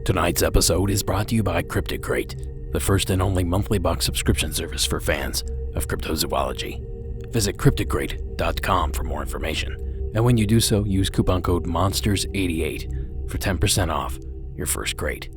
Tonight's episode is brought to you by Cryptid Crate, the first and only monthly box subscription service for fans of cryptozoology. Visit cryptidcrate.com for more information, and when you do so, use coupon code MONSTERS88 for 10% off your first crate.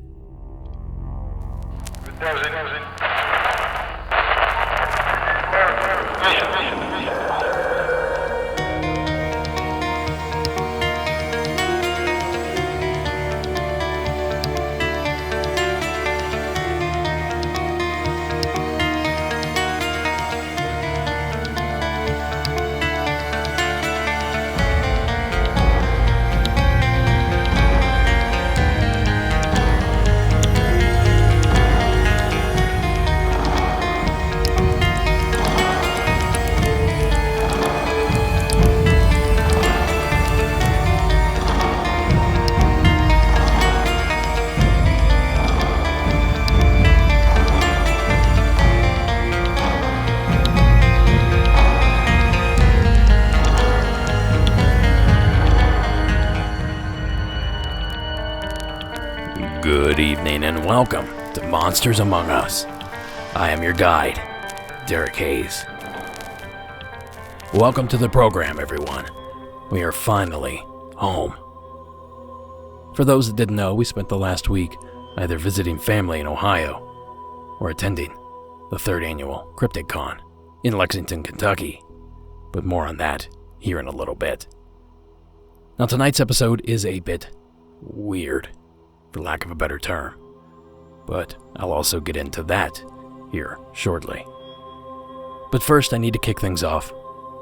Good evening and welcome to Monsters Among Us. I am your guide, Derek Hayes. Welcome to the program, everyone. We are finally home. For those that didn't know, we spent the last week either visiting family in Ohio or attending the 3rd annual Cryptid Con in Lexington, Kentucky. But more on that here in a little bit. Now, tonight's episode is a bit weird, for lack of a better term, but I'll also get into that here shortly. But first, I need to kick things off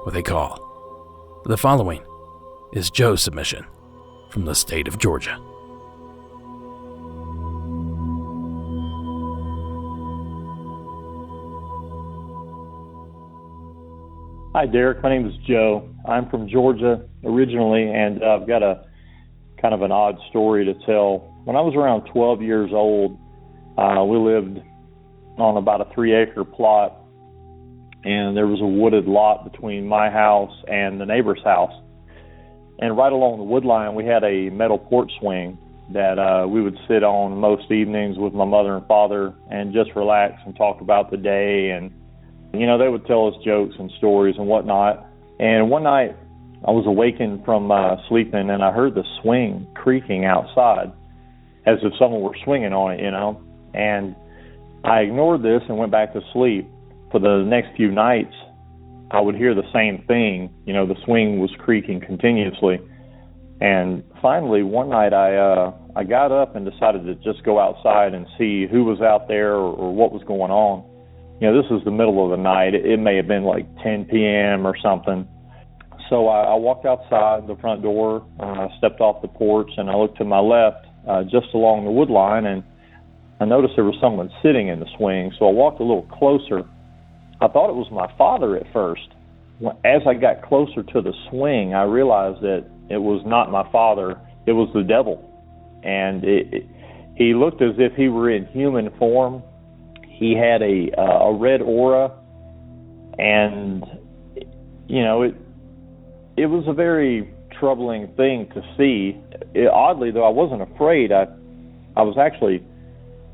with a call. The following is Joe's submission from the state of Georgia. Hi, Derek. My name is Joe. I'm from Georgia originally, and I've got a kind of an odd story to tell. When I was around 12 years old, we lived on about a 3-acre plot, and there was a wooded lot between my house and the neighbor's house. And right along the wood line, we had a metal porch swing that we would sit on most evenings with my mother and father and just relax and talk about the day. And, you know, they would tell us jokes and stories and whatnot. And one night, I was awakened from sleeping, and I heard the swing creaking outside, as if someone were swinging on it, you know. And I ignored this and went back to sleep. For the next few nights, I would hear the same thing. You know, the swing was creaking continuously. And finally, one night, I got up and decided to just go outside and see who was out there or what was going on. You know, this was the middle of the night. It may have been like 10 p.m. or something. So I walked outside the front door, stepped off the porch, and I looked to my left, just along the wood line, and I noticed there was someone sitting in the swing. So I walked a little closer. I thought it was my father at first. As I got closer to the swing, I realized that it was not my father. It was the devil. And he looked as if he were in human form. He had a red aura, and, you know, it was a very troubling thing to see. Oddly, though, I wasn't afraid. I was actually,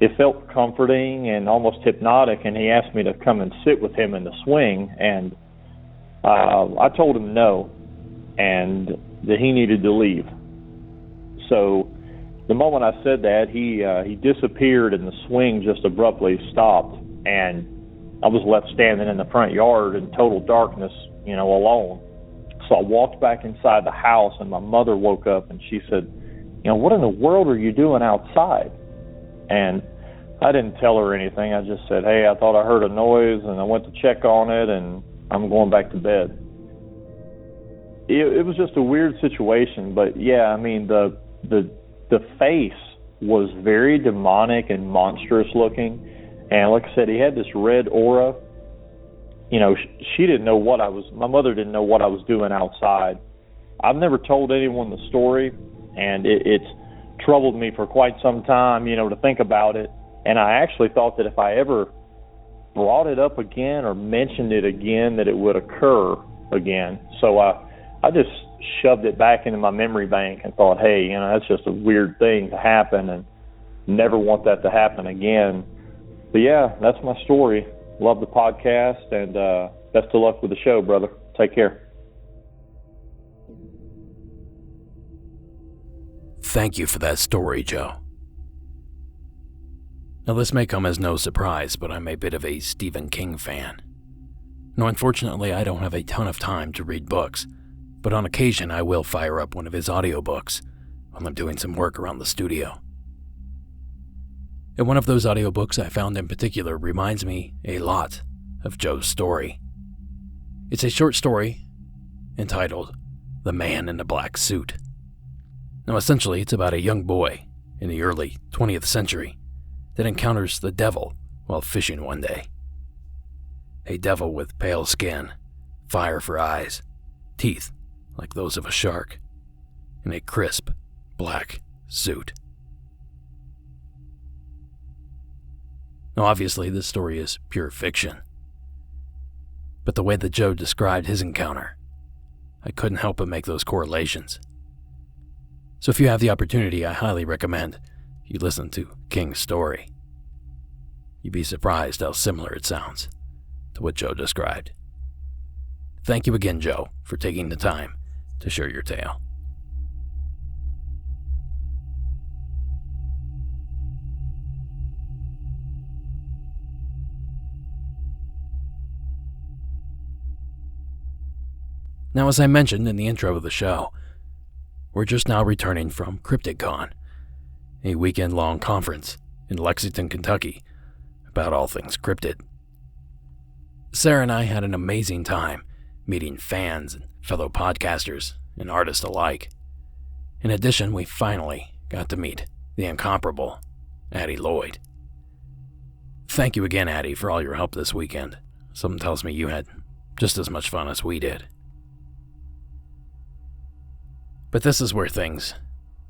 it felt comforting and almost hypnotic, and he asked me to come and sit with him in the swing, and I told him no, and that he needed to leave. So the moment I said that, he disappeared, and the swing just abruptly stopped, and I was left standing in the front yard in total darkness, you know, alone. So I walked back inside the house, and my mother woke up, and she said, you know, what in the world are you doing outside? And I didn't tell her anything. I just said, hey, I thought I heard a noise, and I went to check on it, and I'm going back to bed. It was just a weird situation, but yeah, I mean, the face was very demonic and monstrous looking, and like I said, he had this red aura. You know, she didn't know my mother didn't know what I was doing outside. I've never told anyone the story, and it's troubled me for quite some time, you know, to think about it. And I actually thought that if I ever brought it up again or mentioned it again, that it would occur again. So I just shoved it back into my memory bank and thought, hey, you know, that's just a weird thing to happen. And never want that to happen again. But yeah, that's my story. Love the podcast, and best of luck with the show, brother. Take care. Thank you for that story, Joe. Now, this may come as no surprise, but I'm a bit of a Stephen King fan. Now, unfortunately, I don't have a ton of time to read books, but on occasion I will fire up one of his audiobooks while I'm doing some work around the studio. And one of those audiobooks I found in particular reminds me a lot of Joe's story. It's a short story entitled The Man in the Black Suit. Now, essentially, it's about a young boy in the early 20th century that encounters the devil while fishing one day. A devil with pale skin, fire for eyes, teeth like those of a shark, and a crisp black suit. Now, obviously, this story is pure fiction, but the way that Joe described his encounter, I couldn't help but make those correlations. So if you have the opportunity, I highly recommend you listen to King's story. You'd be surprised how similar it sounds to what Joe described. Thank you again, Joe, for taking the time to share your tale. Now, as I mentioned in the intro of the show, we're just now returning from CryptidCon, a weekend-long conference in Lexington, Kentucky, about all things cryptid. Sarah and I had an amazing time meeting fans and fellow podcasters and artists alike. In addition, we finally got to meet the incomparable Addie Lloyd. Thank you again, Addie, for all your help this weekend. Something tells me you had just as much fun as we did. But this is where things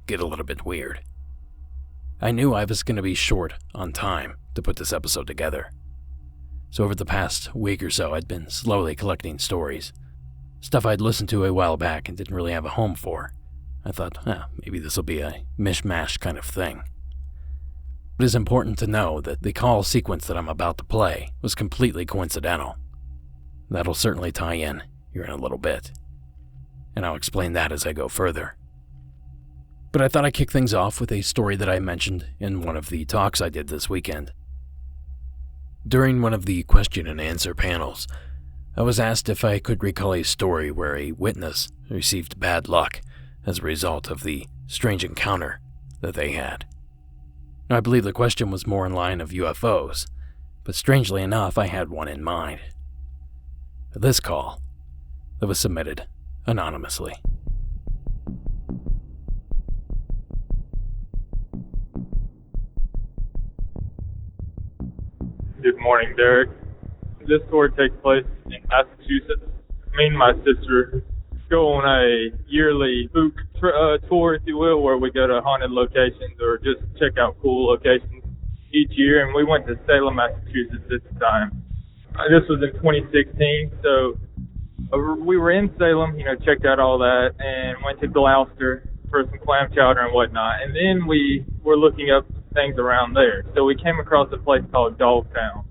get a little bit weird. I knew I was going to be short on time to put this episode together. So over the past week or so, I'd been slowly collecting stories. Stuff I'd listened to a while back and didn't really have a home for. I thought, maybe this will be a mishmash kind of thing. It is important to know that the call sequence that I'm about to play was completely coincidental. That'll certainly tie in here in a little bit, and I'll explain that as I go further. But I thought I'd kick things off with a story that I mentioned in one of the talks I did this weekend. During one of the question and answer panels, I was asked if I could recall a story where a witness received bad luck as a result of the strange encounter that they had. Now, I believe the question was more in line of UFOs, but strangely enough, I had one in mind. This call that was submitted anonymously. Good morning, Derek. This story takes place in Massachusetts. Me and my sister go on a yearly spook tour, if you will, where we go to haunted locations or just check out cool locations each year. And we went to Salem, Massachusetts this time. This was in 2016, so we were in Salem, checked out all that, and went to Gloucester for some clam chowder and whatnot. And then we were looking up things around there. So we came across a place called Dogtown.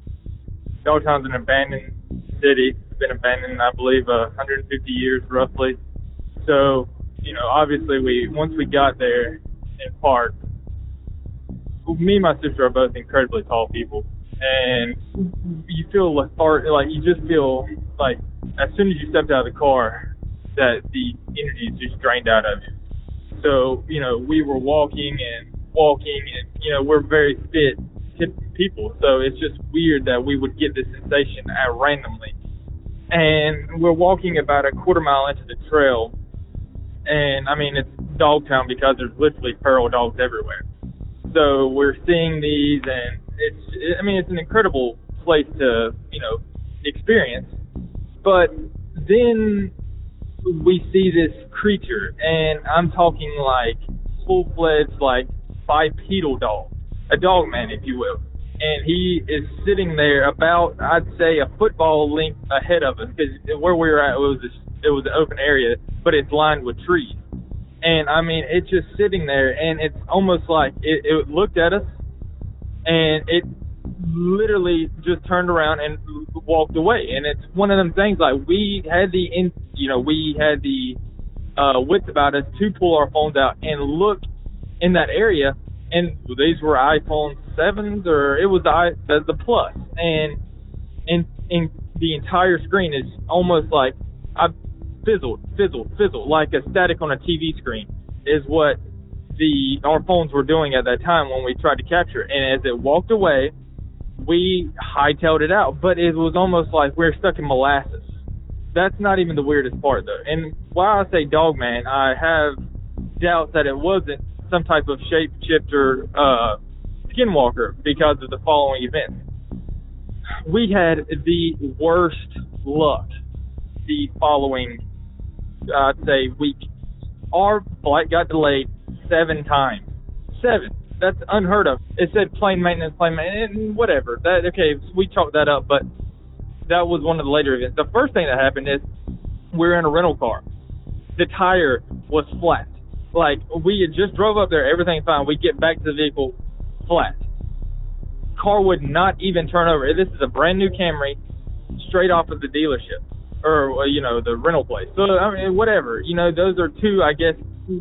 Dogtown's an abandoned city. It's been abandoned, I believe, 150 years roughly. So, obviously once we got there and parked, me and my sister are both incredibly tall people. And you feel you just feel like as soon as you stepped out of the car that the energy is just drained out of you. So, we were walking and we're very fit people, so it's just weird that we would get this sensation randomly. And we're walking about a quarter mile into the trail, and it's Dogtown because there's literally feral dogs everywhere. So we're seeing these, and it's an incredible place to experience. But then we see this creature, and I'm talking like full-fledged, like bipedal dog, a Dogman, if you will. And he is sitting there about, I'd say, a football length ahead of us, because where we were at, it was an open area, but it's lined with trees. And it's just sitting there, and it's almost like it looked at us, and it literally just turned around and walked away. And it's one of them things, like, we had the wits about us to pull our phones out and look in that area, and these were iPhone 7s, or it was the Plus, and the entire screen is almost like fizzled, like a static on a TV screen is what our phones were doing at that time when we tried to capture it. And as it walked away, we hightailed it out, but it was almost like we were stuck in molasses. That's not even the weirdest part, though. And while I say Dogman, I have doubts that it wasn't some type of shapeshifter skinwalker because of the following events. We had the worst luck the following, I'd say, week. Our flight got delayed 7 times. 7. That's unheard of. It said plane maintenance, and whatever. We chalked that up, but that was one of the later events. The first thing that happened is we were in a rental car. The tire was flat. Like, we had just drove up there, everything fine. We get back to the vehicle, flat. Car would not even turn over. This is a brand new Camry, straight off of the dealership, or, the rental place. So, I mean, whatever. Those are two, I guess,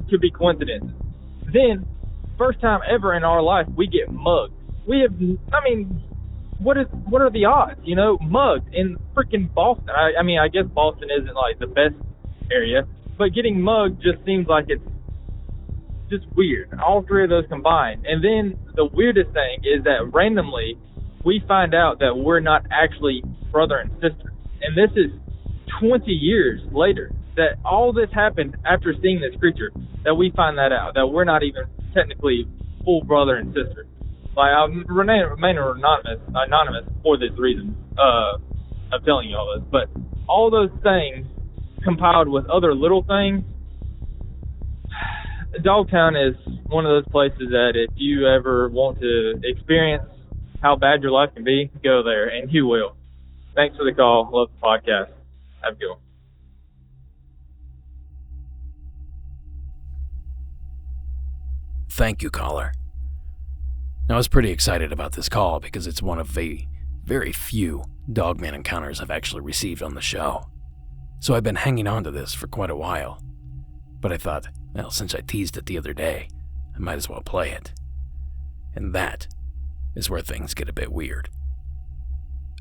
could be coincidences. Then, first time ever in our life, we get mugged. What are the odds? Mugged in freaking Boston. I guess Boston isn't like the best area, but getting mugged just seems like it's just weird. All three of those combined. And then the weirdest thing is that randomly we find out that we're not actually brother and sister. And this is 20 years later that all this happened after seeing this creature, that we find that out, that we're not even technically full brother and sister. Like, I remain anonymous for this reason. I'm telling you all this. But all those things compiled with other little things, Dogtown is one of those places that if you ever want to experience how bad your life can be, go there, and you will. Thanks for the call. Love the podcast. Have a good one. Thank you, caller. Now, I was pretty excited about this call because it's one of the very few Dogman encounters I've actually received on the show. So I've been hanging on to this for quite a while. But I thought, well, since I teased it the other day, I might as well play it. And that is where things get a bit weird.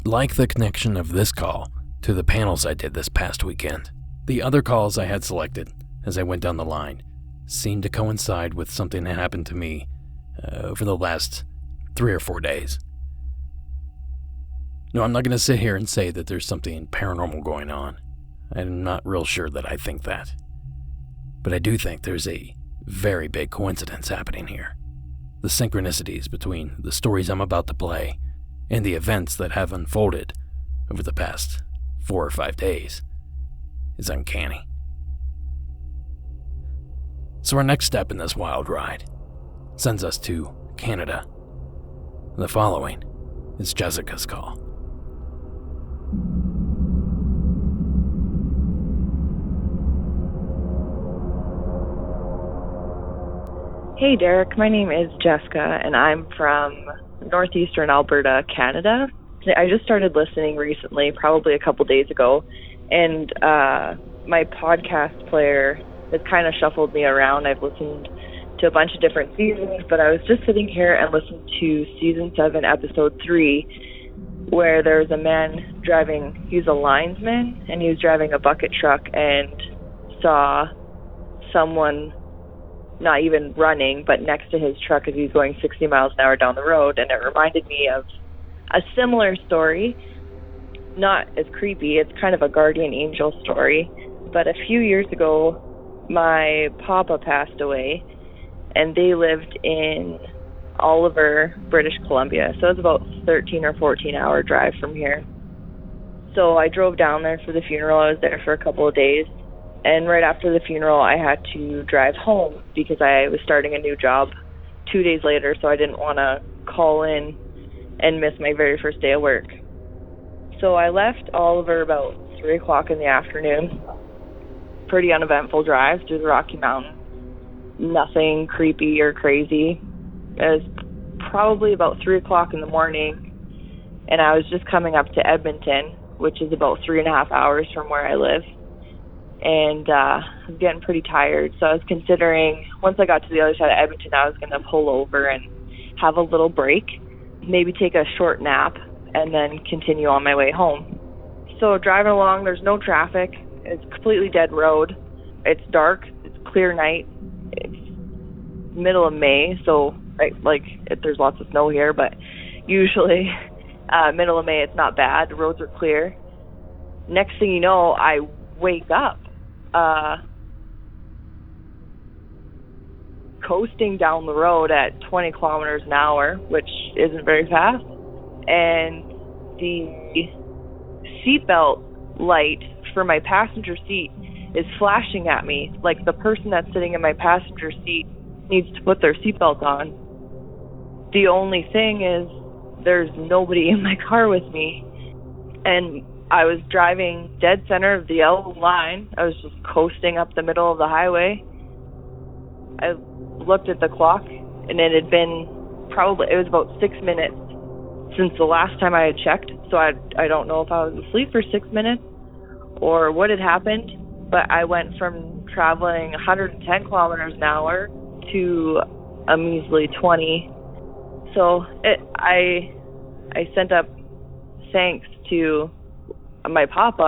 Like the connection of this call to the panels I did this past weekend, the other calls I had selected as I went down the line seemed to coincide with something that happened to me over the last 3 or 4 days. No, I'm not going to sit here and say that there's something paranormal going on. I'm not real sure that I think that. But I do think there's a very big coincidence happening here. The synchronicities between the stories I'm about to play and the events that have unfolded over the past 4 or 5 days is uncanny. So our next step in this wild ride sends us to Canada. The following is Jessica's call. Hey Derek, my name is Jessica and I'm from northeastern Alberta, Canada. I just started listening recently, probably a couple days ago, and my podcast player has kind of shuffled me around. I've listened to a bunch of different seasons, but I was just sitting here and listened to season 7, episode 3, where there was a man driving, he was a linesman, and he was driving a bucket truck and saw someone not even running, but next to his truck as he's going 60 miles an hour down the road. And it reminded me of a similar story, not as creepy, it's kind of a guardian angel story. But a few years ago, my papa passed away, and they lived in Oliver, British Columbia. So it was about 13 or 14 hour drive from here. So I drove down there for the funeral. I was there for a couple of days. And right after the funeral, I had to drive home because I was starting a new job 2 days later, so I didn't want to call in and miss my very first day of work. So I left Oliver about 3 o'clock in the afternoon. Pretty uneventful drive through the Rocky Mountains. Nothing creepy or crazy. It was probably about 3 o'clock in the morning, and I was just coming up to Edmonton, which is about 3.5 hours from where I live. And I was getting pretty tired, so I was considering, once I got to the other side of Edmonton, I was going to pull over and have a little break, maybe take a short nap, and then continue on my way home. So driving along, there's no traffic. It's a completely dead road. It's dark. It's clear night. It's middle of May, so there's lots of snow here, but usually middle of May it's not bad. The roads are clear. Next thing you know, I wake up coasting down the road at 20 kilometers an hour, which isn't very fast, and the seatbelt light for my passenger seat is flashing at me like the person that's sitting in my passenger seat needs to put their seatbelt on. The only thing is there's nobody in my car with me, and I was driving dead center of the yellow line. I was just coasting up the middle of the highway. I looked at the clock, and it had been it was about 6 minutes since the last time I had checked, so I don't know if I was asleep for 6 minutes or what had happened, but I went from traveling 110 kilometers an hour to a measly 20. So I sent up thanks to my papa.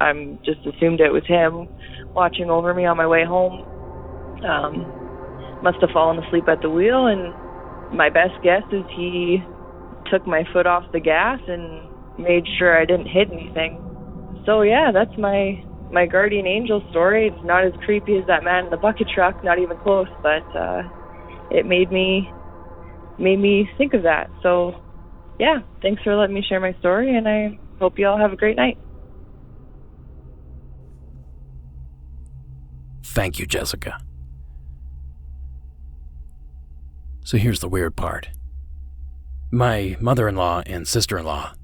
I'm just assumed it was him watching over me on my way home. Must have fallen asleep at the wheel, and my best guess is he took my foot off the gas and made sure I didn't hit anything. So yeah, that's my guardian angel story. It's not as creepy as that man in the bucket truck, not even close, but it made me think of that. So yeah, thanks for letting me share my story, and I hope you all have a great night. Thank you, Jessica. So here's the weird part. My mother-in-law and sister-in-law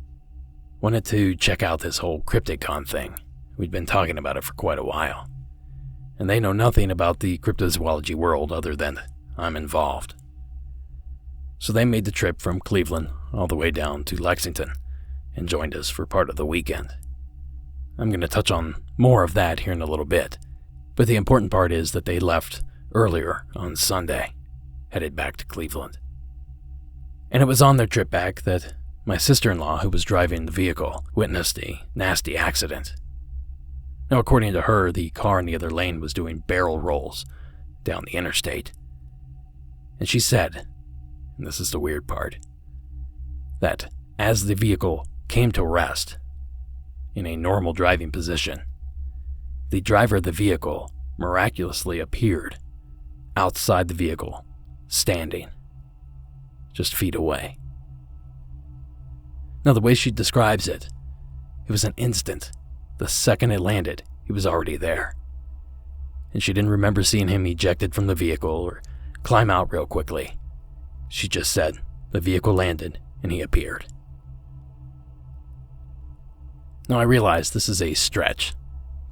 wanted to check out this whole Crypticon thing. We'd been talking about it for quite a while. And they know nothing about the cryptozoology world other than I'm involved. So they made the trip from Cleveland all the way down to Lexington and joined us for part of the weekend. I'm going to touch on more of that here in a little bit, but the important part is that they left earlier on Sunday, headed back to Cleveland. And it was on their trip back that my sister-in-law, who was driving the vehicle, witnessed a nasty accident. Now, according to her, the car in the other lane was doing barrel rolls down the interstate. And she said, and this is the weird part, that as the vehicle came to rest in a normal driving position, the driver of the vehicle miraculously appeared outside the vehicle, standing just feet away. Now, the way she describes it, it was an instant. The second it landed, he was already there. And she didn't remember seeing him ejected from the vehicle or climb out real quickly. She just said the vehicle landed and he appeared. Now, I realize this is a stretch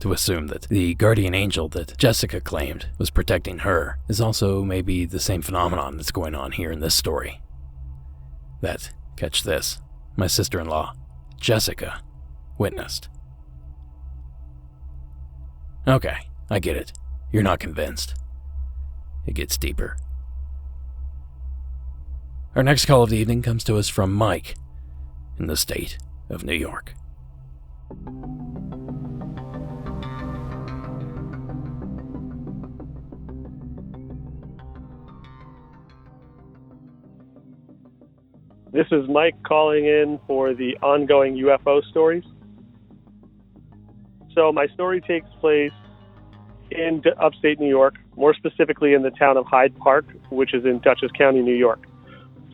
to assume that the guardian angel that Jessica claimed was protecting her is also maybe the same phenomenon that's going on here in this story. That, catch this, my sister-in-law, Jessica, witnessed. Okay, I get it. You're not convinced. It gets deeper. Our next call of the evening comes to us from Mike in the state of New York. This is Mike calling in for the ongoing UFO stories. So my story takes place in upstate New York, more specifically in the town of Hyde Park, which is in Dutchess County, New York.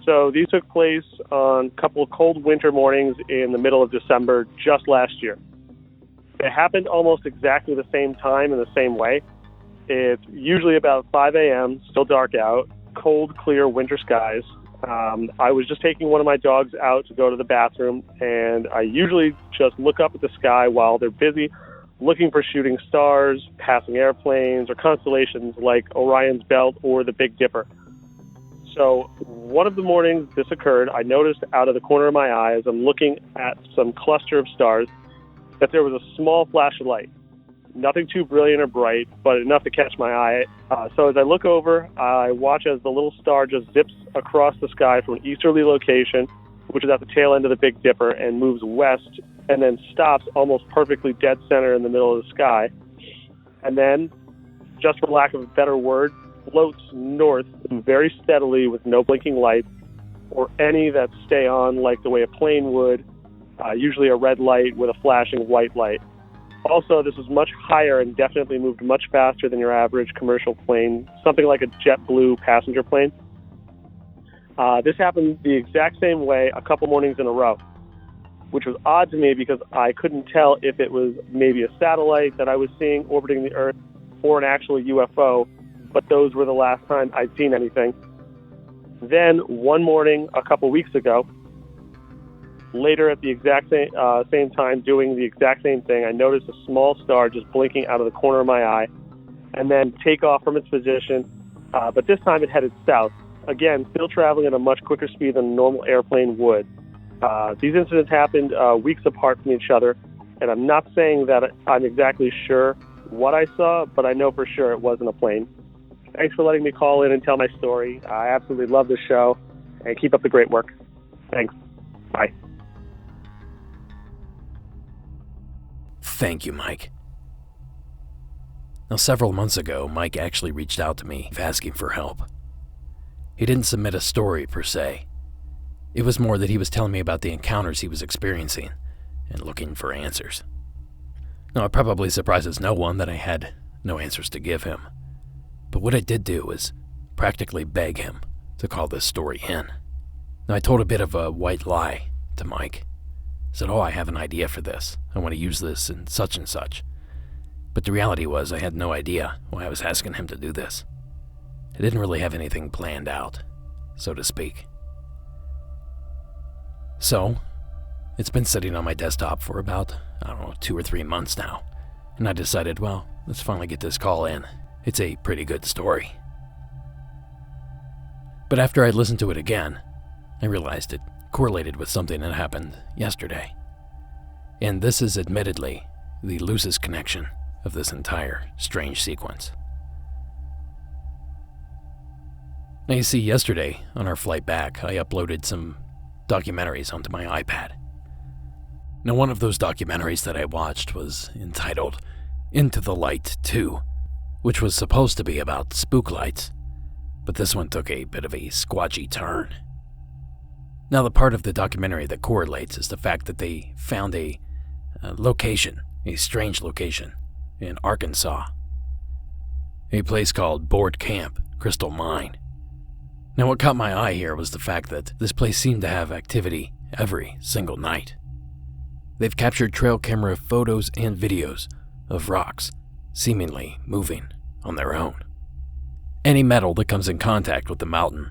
So these took place on a couple of cold winter mornings in the middle of December just last year. It happened almost exactly the same time in the same way. It's usually about 5 a.m., still dark out, cold, clear winter skies. I was just taking one of my dogs out to go to the bathroom, and I usually just look up at the sky while they're busy looking for shooting stars, passing airplanes, or constellations like Orion's Belt or the Big Dipper. So one of the mornings this occurred, I noticed out of the corner of my eye as I'm looking at some cluster of stars that there was a small flash of light. Nothing too brilliant or bright, but enough to catch my eye. So as I look over, I watch as the little star just zips across the sky from an easterly location, which is at the tail end of the Big Dipper, and moves west and then stops almost perfectly dead center in the middle of the sky. And then, just for lack of a better word, floats north very steadily with no blinking lights or any that stay on like the way a plane would, usually a red light with a flashing white light. Also, this was much higher and definitely moved much faster than your average commercial plane, something like a JetBlue passenger plane. This happened the exact same way a couple mornings in a row, which was odd to me because I couldn't tell if it was maybe a satellite that I was seeing orbiting the Earth or an actual UFO, but those were the last time I'd seen anything. Then one morning a couple weeks ago, later at the exact same time doing the exact same thing, I noticed a small star just blinking out of the corner of my eye and then take off from its position, but this time it headed south. Again, still traveling at a much quicker speed than a normal airplane would. These incidents happened weeks apart from each other, and I'm not saying that I'm exactly sure what I saw, but I know for sure it wasn't a plane. Thanks for letting me call in and tell my story. I absolutely love the show, and keep up the great work. Thanks. Bye. Thank you, Mike. Now, several months ago, Mike actually reached out to me asking for help. He didn't submit a story per se. It was more that he was telling me about the encounters he was experiencing and looking for answers. Now, it probably surprises no one that I had no answers to give him. But what I did do was practically beg him to call this story in. Now, I told a bit of a white lie to Mike. I said, I have an idea for this. I want to use this and such and such. But the reality was I had no idea why I was asking him to do this. I didn't really have anything planned out, so to speak. So, it's been sitting on my desktop for about, 2 or 3 months now. And I decided, let's finally get this call in. It's a pretty good story. But after I listened to it again, I realized it correlated with something that happened yesterday. And this is admittedly the loosest connection of this entire strange sequence. Now, you see, yesterday, on our flight back, I uploaded some documentaries onto my iPad. Now, one of those documentaries that I watched was entitled Into the Light 2, which was supposed to be about spook lights, but this one took a bit of a squatchy turn. Now, the part of the documentary that correlates is the fact that they found a strange location, in Arkansas. A place called Board Camp Crystal Mine. Now, what caught my eye here was the fact that this place seemed to have activity every single night. They've captured trail camera photos and videos of rocks seemingly moving on their own. Any metal that comes in contact with the mountain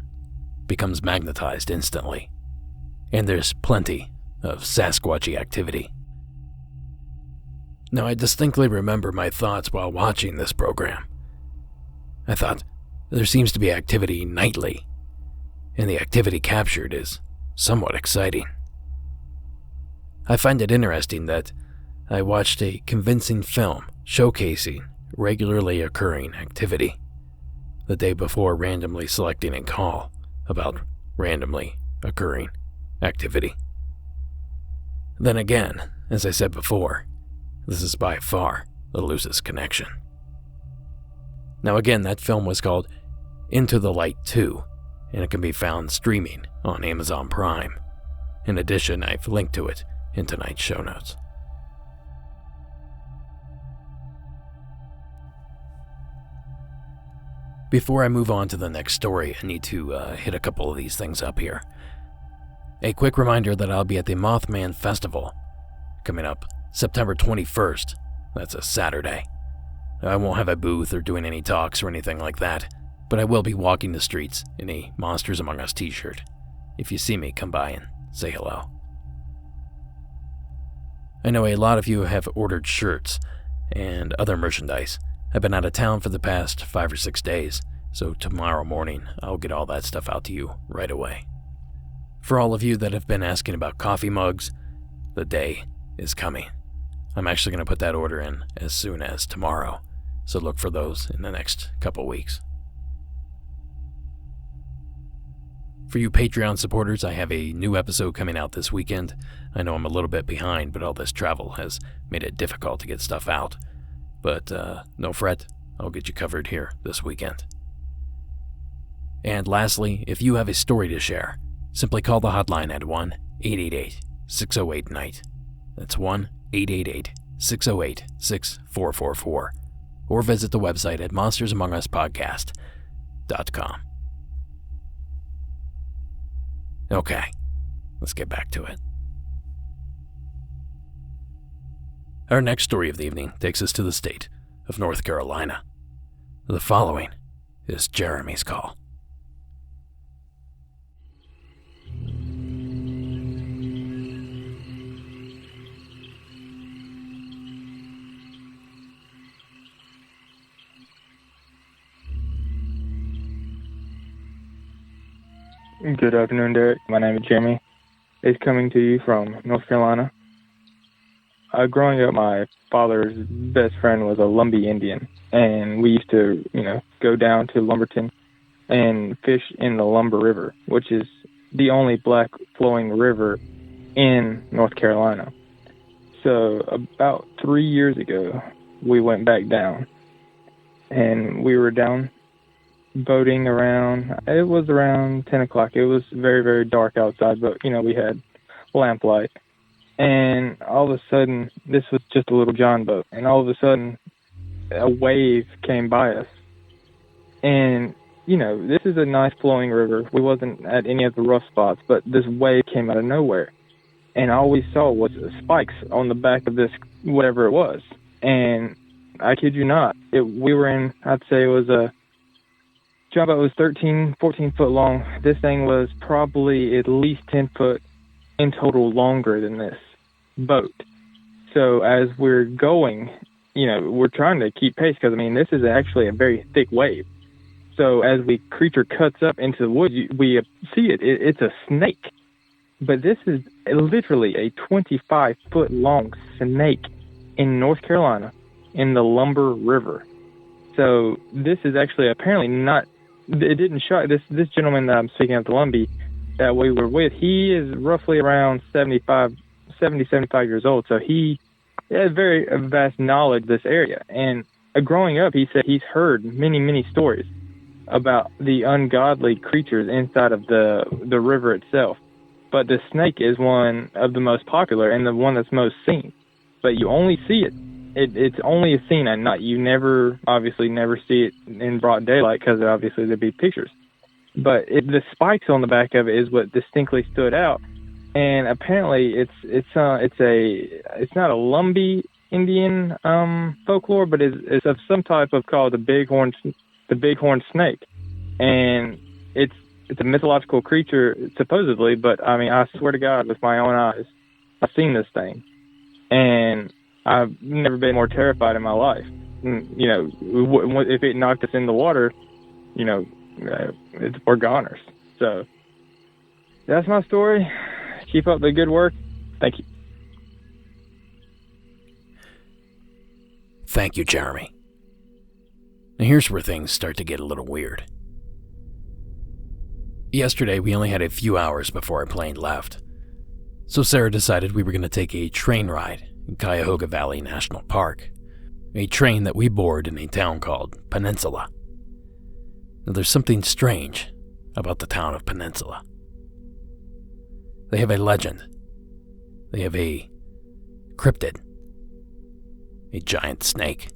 becomes magnetized instantly, and there's plenty of Sasquatchy activity. Now, I distinctly remember my thoughts while watching this program. I thought, there seems to be activity nightly, and the activity captured is somewhat exciting. I find it interesting that I watched a convincing film showcasing regularly occurring activity the day before randomly selecting a call about randomly occurring activity. Then again, as I said before, this is by far the loosest connection. Now again, that film was called Into the Light 2, and it can be found streaming on Amazon Prime. In addition, I've linked to it in tonight's show notes. Before I move on to the next story, I need to hit a couple of these things up here. A quick reminder that I'll be at the Mothman Festival coming up September 21st. That's a Saturday. I won't have a booth or doing any talks or anything like that, but I will be walking the streets in a Monsters Among Us t-shirt. If you see me, come by and say hello. I know a lot of you have ordered shirts and other merchandise. I've been out of town for the past 5 or 6 days, so tomorrow morning I'll get all that stuff out to you right away. For all of you that have been asking about coffee mugs, the day is coming. I'm actually going to put that order in as soon as tomorrow, so look for those in the next couple weeks. For you Patreon supporters, I have a new episode coming out this weekend. I know I'm a little bit behind, but all this travel has made it difficult to get stuff out. But no fret, I'll get you covered here this weekend. And lastly, if you have a story to share, simply call the hotline at 1-888-608-NIGHT. That's 1-888-608-6444. Or visit the website at monstersamonguspodcast.com. Okay, let's get back to it. Our next story of the evening takes us to the state of North Carolina. The following is Jeremy's call. Good afternoon, Derek. My name is Jeremy. It's coming to you from North Carolina. Growing up, my father's best friend was a Lumbee Indian, and we used to, go down to Lumberton and fish in the Lumber River, which is the only black flowing river in North Carolina. So about 3 years ago, we went back down, and we were down boating around, it was around 10 o'clock. It was very, very dark outside, but, we had lamplight. And all of a sudden, this was just a little John boat, and all of a sudden, a wave came by us. And, this is a nice flowing river. We wasn't at any of the rough spots, but this wave came out of nowhere. And all we saw was spikes on the back of this, whatever it was. And I kid you not, we were in, I'd say it was a John boat was 13, 14 foot long. This thing was probably at least 10 foot in total longer than this boat. So as we're going, we're trying to keep pace because, this is actually a very thick wave. So as the creature cuts up into the woods, we see it. It's a snake. But this is literally a 25-foot long snake in North Carolina in the Lumber River. So this is actually apparently not, it didn't shock, this gentleman that I'm speaking of, the Lumbee, that we were with, he is roughly around 75 years old. So he has very vast knowledge of this area. And growing up, he said he's heard many, many stories about the ungodly creatures inside of the river itself. But the snake is one of the most popular and the one that's most seen. But you only see it. It's only seen at night. You never see it in broad daylight because obviously there'd be pictures. But the spikes on the back of it is what distinctly stood out. And apparently it's not a Lumbee Indian folklore, but it's of some type of called the bighorn snake. And it's a mythological creature supposedly, but I swear to God, with my own eyes, I've seen this thing, and I've never been more terrified in my life. If it knocked us in the water, we're goners. So that's my story. Keep up the good work. Thank you. Thank you, Jeremy. Now here's where things start to get a little weird. Yesterday, we only had a few hours before our plane left, so Sarah decided we were going to take a train ride in Cuyahoga Valley National Park, a train that we board in a town called Peninsula. Now, there's something strange about the town of Peninsula. They have a legend. They have a cryptid, a giant snake,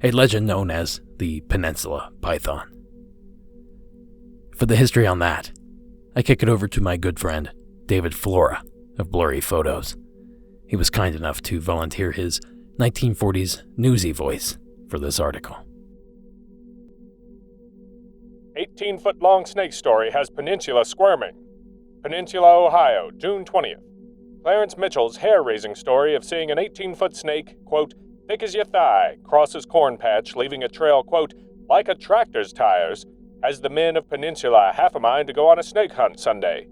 a legend known as the Peninsula Python. For the history on that, I kick it over to my good friend, David Flora of Blurry Photos. He was kind enough to volunteer his 1940s newsy voice for this article. 18-foot-long snake story has Peninsula squirming. Peninsula, Ohio, June 20th. Clarence Mitchell's hair-raising story of seeing an 18-foot snake, quote, thick as your thigh, cross his corn patch, leaving a trail, quote, like a tractor's tires, has the men of Peninsula half a mind to go on a snake hunt Sunday.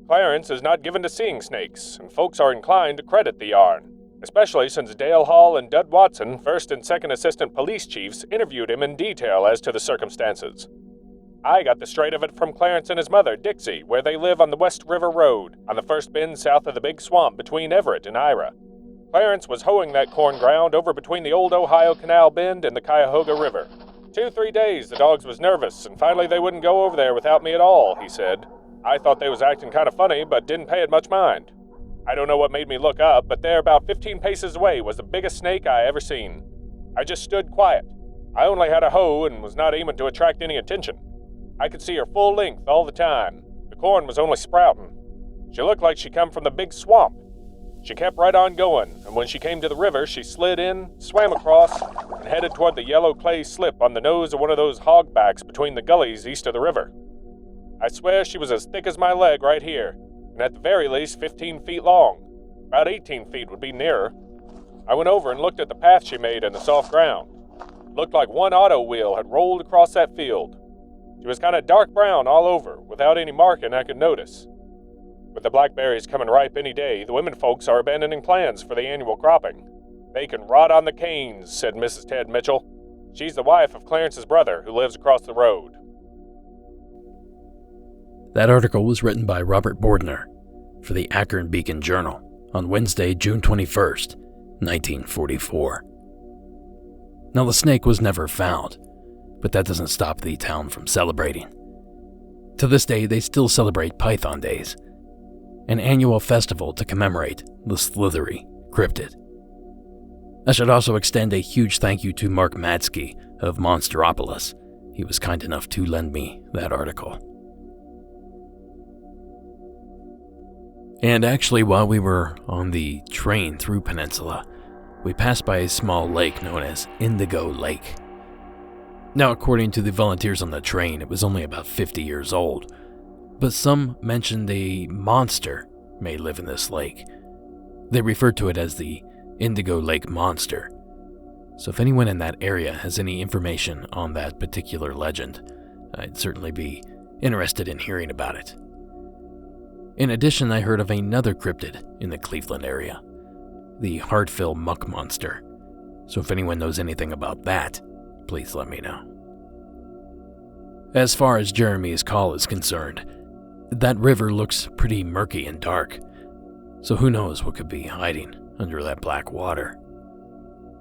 Clarence is not given to seeing snakes, and folks are inclined to credit the yarn, especially since Dale Hall and Dud Watson, first and second assistant police chiefs, interviewed him in detail as to the circumstances. I got the straight of it from Clarence and his mother, Dixie, where they live on the West River Road, on the first bend south of the big swamp between Everett and Ira. Clarence was hoeing that corn ground over between the old Ohio Canal Bend and the Cuyahoga River. 2-3 days the dogs was nervous, and finally they wouldn't go over there without me at all, he said. I thought they was acting kind of funny, but didn't pay it much mind. I don't know what made me look up, but there about 15 paces away was the biggest snake I ever seen. I just stood quiet. I only had a hoe and was not aiming to attract any attention. I could see her full length all the time. The corn was only sprouting. She looked like she come from the big swamp. She kept right on going, and when she came to the river, she slid in, swam across, and headed toward the yellow clay slip on the nose of one of those hogbacks between the gullies east of the river. I swear she was as thick as my leg right here, and at the very least 15 feet long. About 18 feet would be nearer. I went over and looked at the path she made in the soft ground. It looked like one auto wheel had rolled across that field. She was kind of dark brown all over, without any marking I could notice. With the blackberries coming ripe any day, the women folks are abandoning plans for the annual cropping. They can rot on the canes, said Mrs. Ted Mitchell. She's the wife of Clarence's brother, who lives across the road. That article was written by Robert Bordner for the Akron Beacon Journal on Wednesday, June 21st, 1944. Now, the snake was never found, but that doesn't stop the town from celebrating. To this day, they still celebrate Python Days, an annual festival to commemorate the slithery cryptid. I should also extend a huge thank you to Mark Matsky of Monsteropolis. He was kind enough to lend me that article. And actually, while we were on the train through Peninsula, we passed by a small lake known as Indigo Lake. Now, according to the volunteers on the train, it was only about 50 years old, but some mentioned a monster may live in this lake. They referred to it as the Indigo Lake Monster. So if anyone in that area has any information on that particular legend, I'd certainly be interested in hearing about it. In addition, I heard of another cryptid in the Cleveland area, the Hartfill Muck Monster. So if anyone knows anything about that, please let me know. As far as Jeremy's call is concerned, that river looks pretty murky and dark, so who knows what could be hiding under that black water.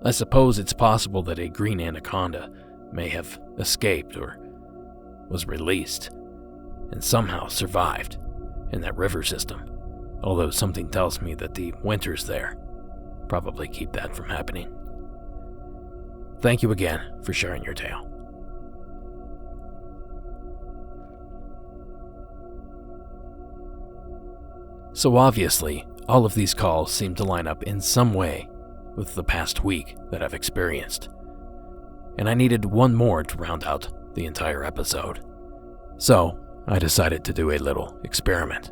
I suppose it's possible that a green anaconda may have escaped or was released and somehow survived in that river system, although something tells me that the winters there probably keep that from happening. Thank you again for sharing your tale. So obviously, all of these calls seem to line up in some way with the past week that I've experienced, and I needed one more to round out the entire episode. So, I decided to do a little experiment.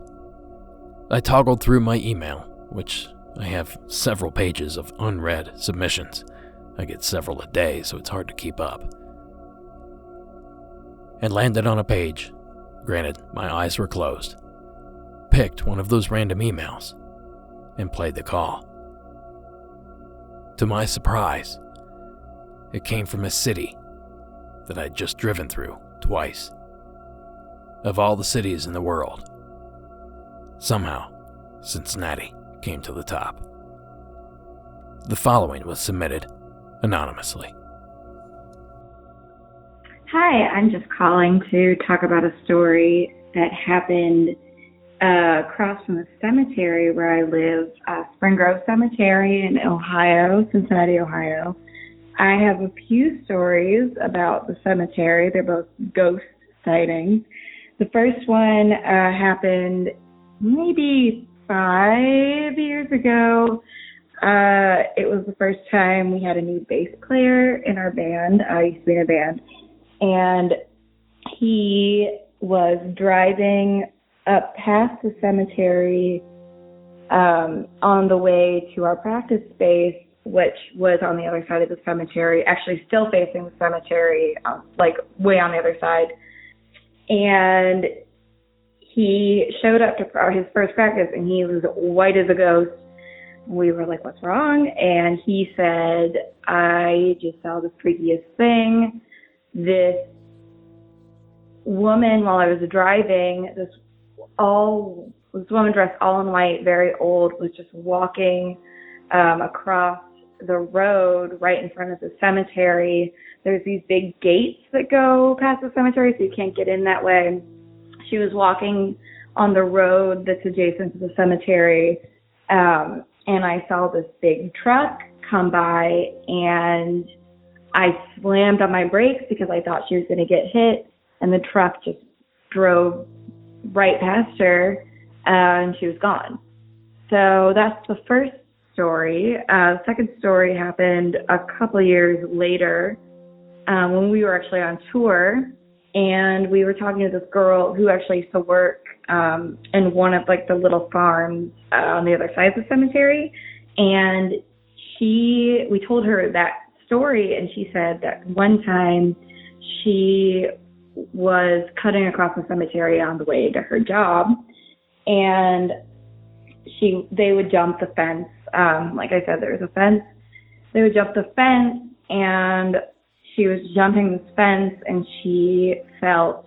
I toggled through my email, which I have several pages of unread submissions. I get several a day, so it's hard to keep up. And landed on a page. Granted, my eyes were closed. Picked one of those random emails and played the call. To my surprise, it came from a city that I'd just driven through twice. Of all the cities in the world, somehow Cincinnati came to the top. The following was submitted anonymously. Hi, I'm just calling to talk about a story that happened across from the cemetery where I live, Spring Grove Cemetery in Ohio, Cincinnati, Ohio. I have a few stories about the cemetery. They're both ghost sightings. The first one happened maybe 5 years ago. It was the first time we had a new bass player in our band. I used to be in a band. And he was driving up past the cemetery on the way to our practice space, which was on the other side of the cemetery, actually still facing the cemetery, like way on the other side. And he showed up to his first practice, and he was white as a ghost. We were like, what's wrong? And he said, I just saw the freakiest thing. This woman, while I was driving, this woman dressed all in white, very old, was just walking across the road right in front of the cemetery. There's these big gates that go past the cemetery, so you can't get in that way. She was walking on the road that's adjacent to the cemetery, and I saw this big truck come by, and I slammed on my brakes because I thought she was going to get hit, and the truck just drove right past her, and she was gone. So that's the first story. The second story happened a couple of years later when we were actually on tour, and we were talking to this girl who actually used to work in one of like the little farms on the other side of the cemetery, and we told her that story, and she said that one time she was cutting across the cemetery on the way to her job, and they would jump the fence. Like I said, there was a fence. They would jump the fence, and she was jumping this fence, and she felt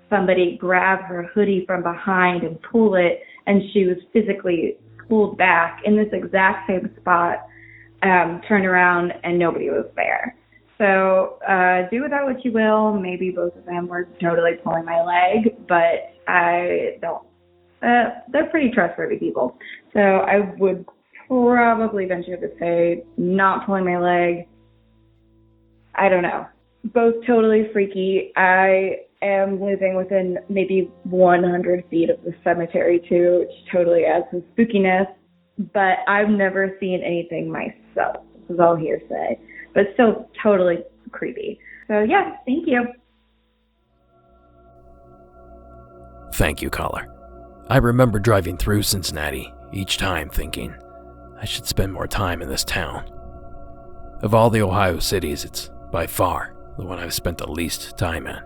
somebody grab her hoodie from behind and pull it, and she was physically pulled back in this exact same spot, turned around, and nobody was there. So do with that what you will. Maybe both of them were totally pulling my leg, but I don't. They're pretty trustworthy people. So I would probably venture to say not pulling my leg. I don't know. Both totally freaky. I am living within maybe 100 feet of the cemetery too, which totally adds some spookiness. But I've never seen anything myself. This is all hearsay. But still totally creepy. So yeah, thank you. Thank you, caller. I remember driving through Cincinnati each time thinking, I should spend more time in this town. Of all the Ohio cities, it's by far the one I've spent the least time in.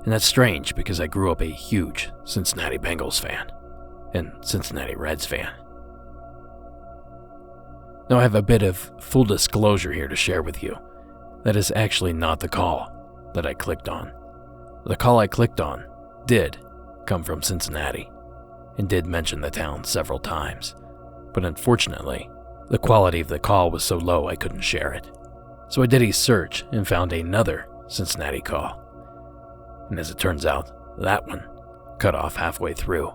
And that's strange because I grew up a huge Cincinnati Bengals fan and Cincinnati Reds fan. Now I have a bit of full disclosure here to share with you. That is actually not the call that I clicked on. The call I clicked on did come from Cincinnati and did mention the town several times, but unfortunately, the quality of the call was so low I couldn't share it. So I did a search and found another Cincinnati call. And as it turns out, that one cut off halfway through.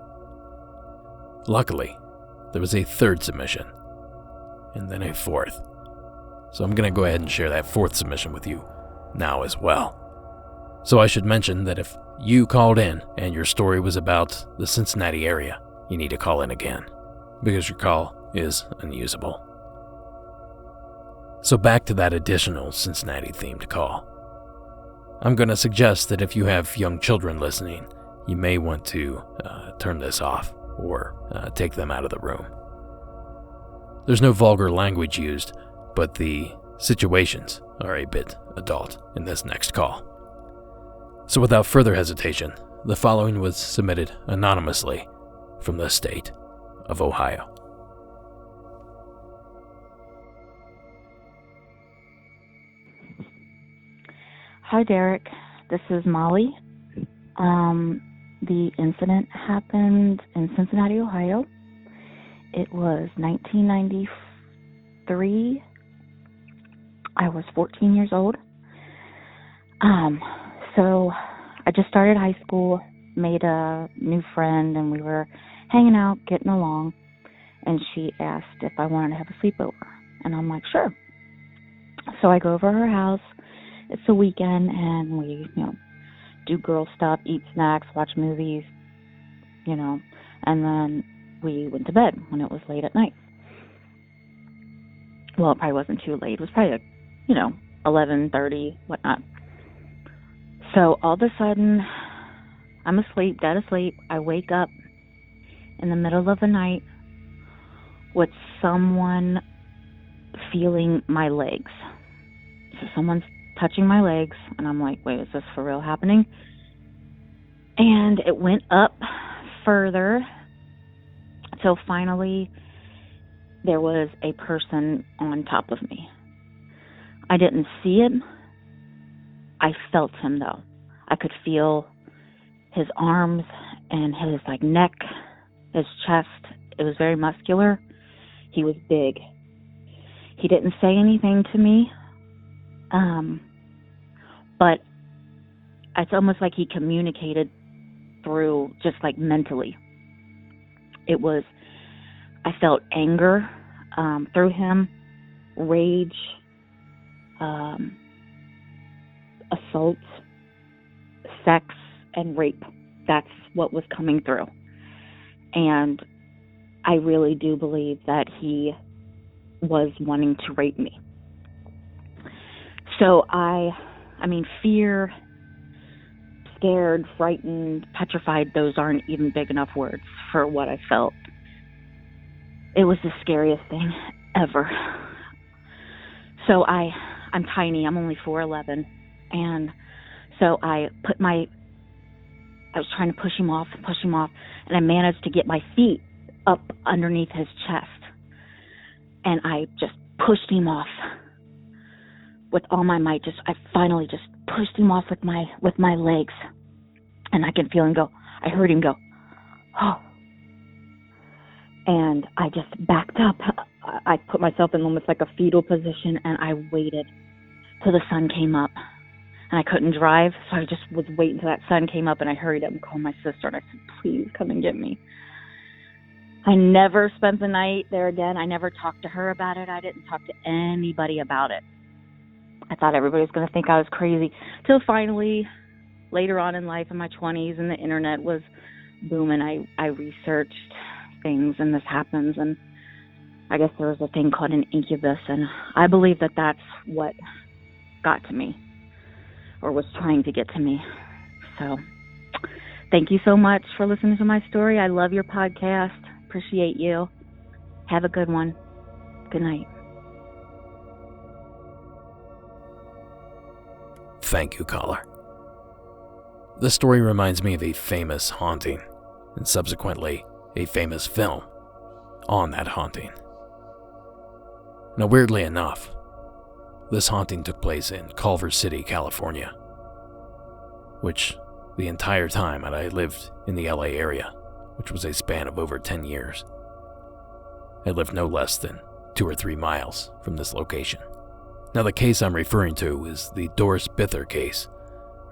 Luckily, there was a third submission, and then a fourth. So I'm going to go ahead and share that fourth submission with you now as well. So I should mention that if you called in and your story was about the Cincinnati area, you need to call in again, because your call is unusable. So back to that additional Cincinnati-themed call. I'm going to suggest that if you have young children listening, you may want to turn this off or take them out of the room. There's no vulgar language used, but the situations are a bit adult in this next call. So without further hesitation, the following was submitted anonymously from the state of Ohio. Hi, Derek. This is Molly. The incident happened in Cincinnati, Ohio. It was 1993. I was 14 years old. So I just started high school, made a new friend, and we were hanging out, getting along, and she asked if I wanted to have a sleepover, and I'm like, sure. So I go over to her house. It's a weekend, and we, do girl stuff, eat snacks, watch movies, and then we went to bed when it was late at night. Well, it probably wasn't too late. It was probably, 11:30, whatnot. So all of a sudden, I'm asleep, dead asleep. I wake up in the middle of the night with someone feeling my legs. So someone's touching my legs, and I'm like, wait, is this for real happening? And it went up further. So finally, there was a person on top of me. I didn't see him. I felt him, though. I could feel his arms and his neck, his chest. It was very muscular. He was big. He didn't say anything to me, but it's almost like he communicated through just mentally. I felt anger through him, rage, assault, sex, and rape. That's what was coming through. And I really do believe that he was wanting to rape me. So fear, scared, frightened, petrified, those aren't even big enough words for what I felt. It was the scariest thing ever. So I'm tiny. I'm only 4'11", and so I was trying to push him off, and I managed to get my feet up underneath his chest, and I just pushed him off with all my might. I finally just pushed him off with my legs, and I can feel him go. I heard him go, oh, and I just backed up. I put myself in almost like a fetal position, and I waited till the sun came up. And I couldn't drive, so I just was waiting till that sun came up, and I hurried up and called my sister, and I said, please come and get me. I never spent the night there again. I never talked to her about it. I didn't talk to anybody about it. I thought everybody was going to think I was crazy. Till finally, later on in life, in my 20s, and the internet was booming, I researched things, and this happens, and I guess there was a thing called an incubus, and I believe that that's what got to me, or was trying to get to me. So thank you so much for listening to my story. I love your podcast. Appreciate you. Have a good one. Good night. Thank you, caller. This story reminds me of a famous haunting, and subsequently a famous film on that haunting. Now, weirdly enough, this haunting took place in Culver City, California, which the entire time that I lived in the LA area, which was a span of over 10 years, I lived no less than 2 or 3 miles from this location. Now, the case I'm referring to is the Doris Bither case,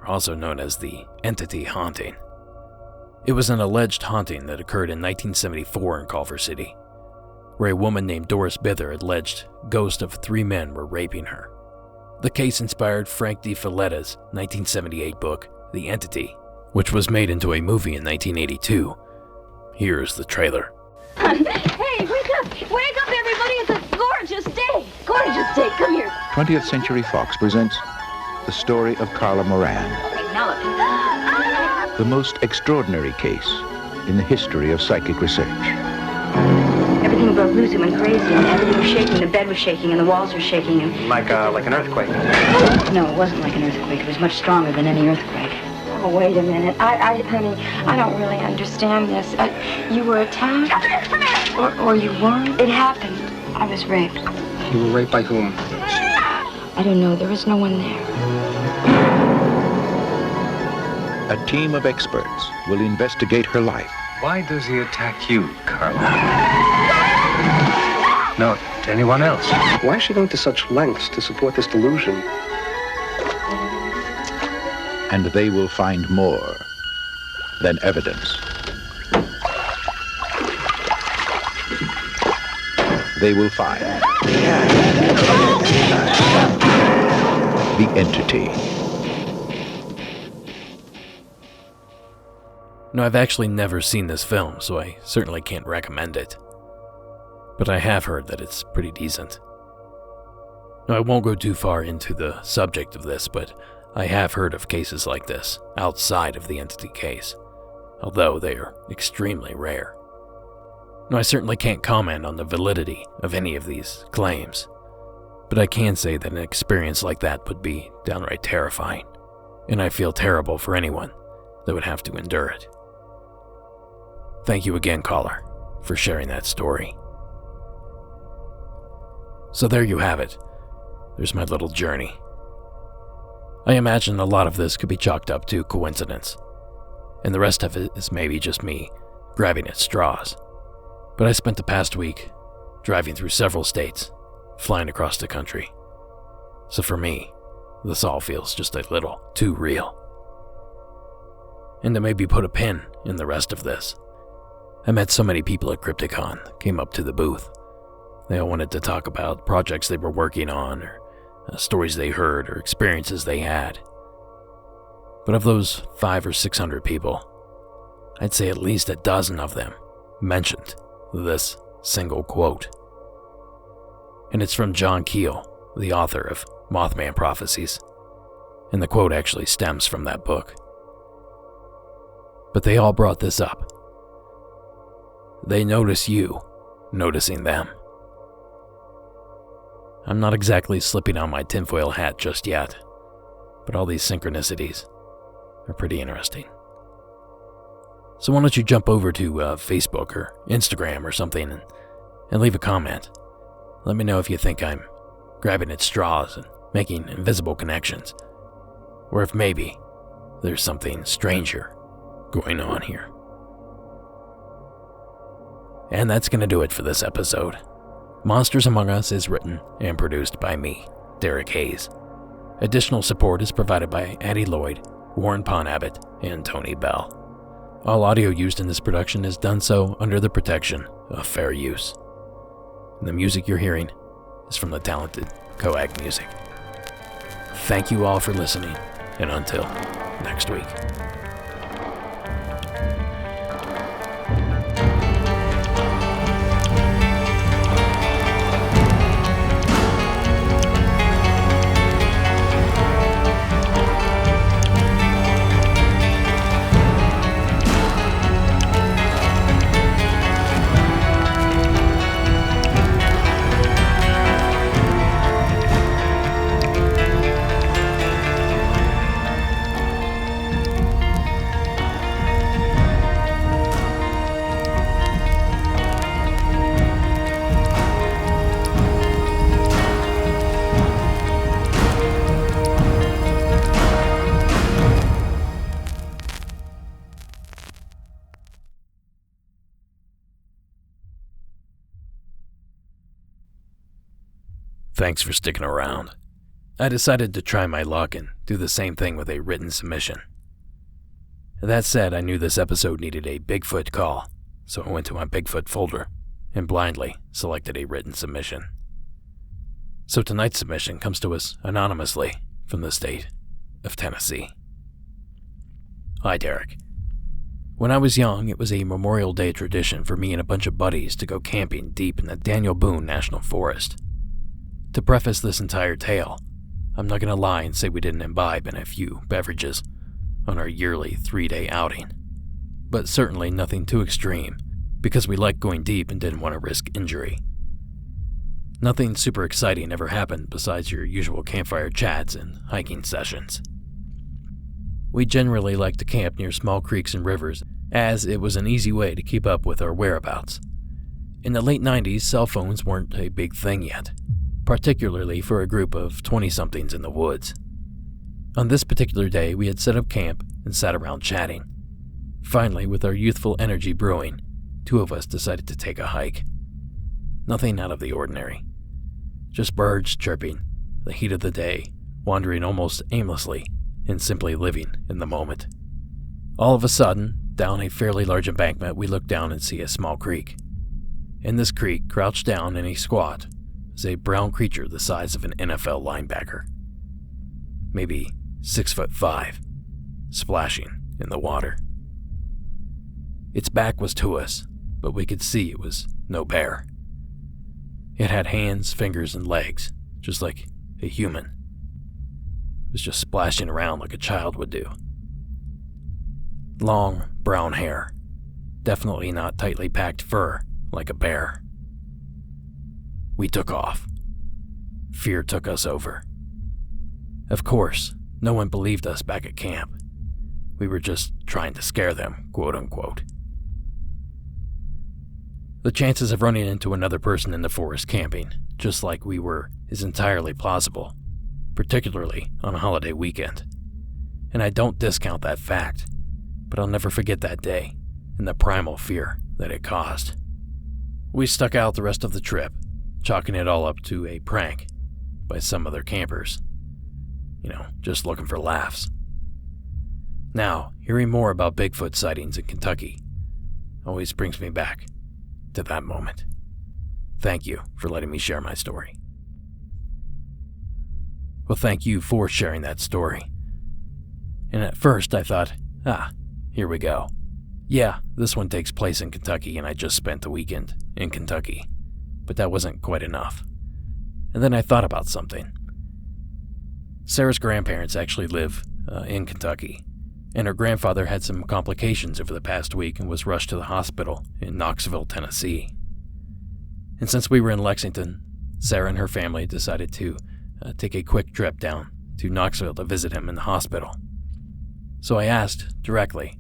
also known as the Entity Haunting. It was an alleged haunting that occurred in 1974 in Culver City, where a woman named Doris Bither alleged ghosts of 3 men were raping her. The case inspired Frank D. Falletta's 1978 book, The Entity, which was made into a movie in 1982. Here's the trailer. Hey, wake up! Wake up, everybody! It's a gorgeous day! Gorgeous day! Come here. 20th Century Fox presents the story of Carla Moran. Okay, now look. The most extraordinary case in the history of psychic research. Everything broke loose. It went crazy, and everything was shaking. The bed was shaking, and the walls were shaking, and... Like an earthquake? No, it wasn't like an earthquake. It was much stronger than any earthquake. Oh, wait a minute. Honey, I don't really understand this. You were attacked? Come here! Or you weren't? It happened. I was raped. You were raped by whom? I don't know. There was no one there. A team of experts will investigate her life. Why does he attack you, Carla? Not anyone else. Why is she going to such lengths to support this delusion? And they will find more than evidence. They will find the entity. Now, I've actually never seen this film, so I certainly can't recommend it. But I have heard that it's pretty decent. Now, I won't go too far into the subject of this, but I have heard of cases like this outside of the entity case, although they are extremely rare. Now, I certainly can't comment on the validity of any of these claims, but I can say that an experience like that would be downright terrifying, and I feel terrible for anyone that would have to endure it. Thank you again, caller, for sharing that story. So there you have it. There's my little journey. I imagine a lot of this could be chalked up to coincidence, and the rest of it is maybe just me grabbing at straws. But I spent the past week driving through several states, flying across the country. So for me, this all feels just a little too real. And to maybe put a pin in the rest of this, I met so many people at Crypticon that came up to the booth. They all wanted to talk about projects they were working on, or stories they heard, or experiences they had. But of those 500 or 600 people, I'd say at least a dozen of them mentioned this single quote. And it's from John Keel, the author of Mothman Prophecies, and the quote actually stems from that book. But they all brought this up. They notice you noticing them. I'm not exactly slipping on my tinfoil hat just yet, but all these synchronicities are pretty interesting. So why don't you jump over to Facebook or Instagram or something and leave a comment. Let me know if you think I'm grabbing at straws and making invisible connections, or if maybe there's something stranger going on here. And that's going to do it for this episode. Monsters Among Us is written and produced by me, Derek Hayes. Additional support is provided by Addie Lloyd, Warren Pond Abbott, and Tony Bell. All audio used in this production is done so under the protection of fair use. And the music you're hearing is from the talented Coag Music. Thank you all for listening, and until next week. Thanks for sticking around. I decided to try my luck and do the same thing with a written submission. That said, I knew this episode needed a Bigfoot call, so I went to my Bigfoot folder and blindly selected a written submission. So tonight's submission comes to us anonymously from the state of Tennessee. Hi, Derek. When I was young, it was a Memorial Day tradition for me and a bunch of buddies to go camping deep in the Daniel Boone National Forest. To preface this entire tale, I'm not going to lie and say we didn't imbibe in a few beverages on our yearly 3-day outing, but certainly nothing too extreme because we liked going deep and didn't want to risk injury. Nothing super exciting ever happened besides your usual campfire chats and hiking sessions. We generally liked to camp near small creeks and rivers, as it was an easy way to keep up with our whereabouts. In the late 90s, cell phones weren't a big thing yet, particularly for a group of 20-somethings in the woods. On this particular day, we had set up camp and sat around chatting. Finally, with our youthful energy brewing, 2 of us decided to take a hike. Nothing out of the ordinary. Just birds chirping, the heat of the day, wandering almost aimlessly, and simply living in the moment. All of a sudden, down a fairly large embankment, we look down and see a small creek. In this creek, crouched down in a squat, is a brown creature the size of an NFL linebacker. Maybe 6'5", splashing in the water. Its back was to us, but we could see it was no bear. It had hands, fingers, and legs, just like a human. It was just splashing around like a child would do. Long, brown hair. Definitely not tightly packed fur like a bear. We took off. fear took us over. Of course, no one believed us back at camp. We were just trying to scare them, quote unquote. The chances of running into another person in the forest camping, just like we were, is entirely plausible, particularly on a holiday weekend. And I don't discount that fact, but I'll never forget that day and the primal fear that it caused. We stuck out the rest of the trip, chalking it all up to a prank by some other campers. Just looking for laughs. Now, hearing more about Bigfoot sightings in Kentucky always brings me back to that moment. Thank you for letting me share my story. Well, thank you for sharing that story. And at first I thought, here we go. Yeah, this one takes place in Kentucky and I just spent the weekend in Kentucky. But that wasn't quite enough. And then I thought about something. Sarah's grandparents actually live in Kentucky, and her grandfather had some complications over the past week and was rushed to the hospital in Knoxville, Tennessee. And since we were in Lexington, Sarah and her family decided to take a quick trip down to Knoxville to visit him in the hospital. So I asked directly,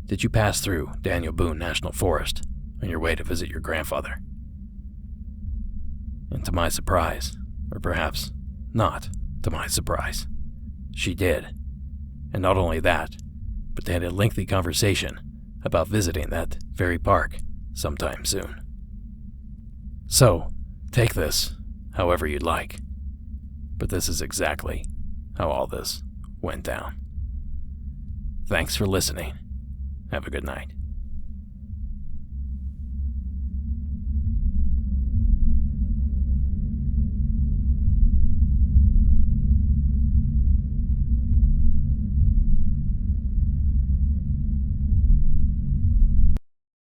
did you pass through Daniel Boone National Forest on your way to visit your grandfather? And to my surprise, or perhaps not to my surprise, she did. And not only that, but they had a lengthy conversation about visiting that very park sometime soon. So, take this however you'd like, but this is exactly how all this went down. Thanks for listening. Have a good night.